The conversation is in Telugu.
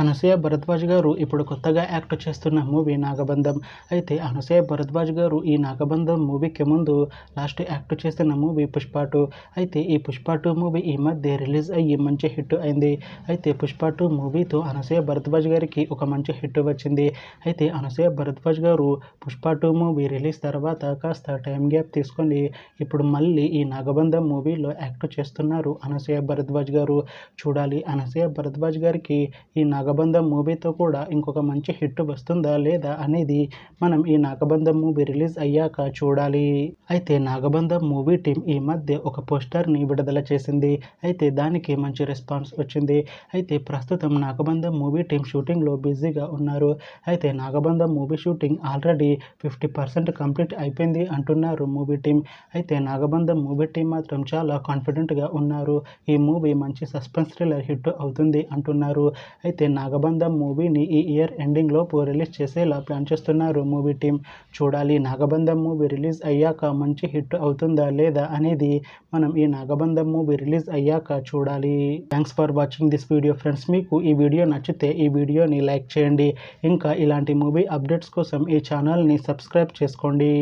అనసూయ భరద్వాజ్ గారు ఇప్పుడు కొత్తగా యాక్ట్ చేస్తున్న మూవీ నాగబంధం. అయితే అనసూయ భరద్వాజ్ గారు ఈ నాగబంధం మూవీకి ముందు లాస్ట్ యాక్ట్ చేస్తున్న మూవీ పుష్ప 2. అయితే ఈ పుష్ప 2 మూవీ ఈ మధ్య రిలీజ్ అయ్యి మంచి హిట్ అయింది. అయితే పుష్ప 2 మూవీతో అనసూయ భరద్వాజ్ గారికి ఒక మంచి హిట్ వచ్చింది. అయితే అనసూయ భరద్వాజ్ గారు పుష్ప 2 మూవీ రిలీజ్ తర్వాత కాస్త టైం గ్యాప్ తీసుకొని ఇప్పుడు మళ్ళీ ఈ నాగబంధం మూవీలో యాక్ట్ చేస్తున్నారు అనసూయ భరద్వాజ్ గారు. చూడాలి అనసూయ భరద్వాజ్ గారికి ఈ నాగబంధం మూవీతో కూడా ఇంకొక మంచి హిట్ వస్తుందా లేదా అనేది మనం ఈ నాగబంధం మూవీ రిలీజ్ అయ్యాక చూడాలి. అయితే నాగబంధం మూవీ టీం ఈ మధ్య ఒక పోస్టర్ని విడుదల చేసింది. అయితే దానికి మంచి రెస్పాన్స్ వచ్చింది. అయితే ప్రస్తుతం నాగబంధం మూవీ టీం షూటింగ్లో బిజీగా ఉన్నారు. అయితే నాగబంధం మూవీ షూటింగ్ ఆల్రెడీ 50% కంప్లీట్ అయిపోయింది అంటున్నారు మూవీ టీం. అయితే నాగబంధం మూవీ టీం మాత్రం చాలా కాన్ఫిడెంట్గా ఉన్నారు. ఈ మూవీ మంచి సస్పెన్స్ థ్రిల్లర్ హిట్ అవుతుంది అంటున్నారు. అయితే నాగబంధం మూవీని ఈ ఇయర్ ఎండింగ్ లోపు రిలీజ్ చేసేలా ప్లాన్ చేస్తున్నారు మూవీ టీం. చూడాలి నాగబంధం మూవీ రిలీజ్ అయ్యాక మంచి హిట్ అవుతుందా లేదా అనేది మనం ఈ నాగబంధం మూవీ రిలీజ్ అయ్యాక చూడాలి. Thanks for watching this video friends. మీకు ఈ వీడియో నచ్చితే ఈ వీడియోని లైక్ చేయండి. ఇంకా ఇలాంటి మూవీ అప్డేట్స్ కోసం ఈ ఛానల్ని సబ్స్క్రైబ్ చేసుకోండి.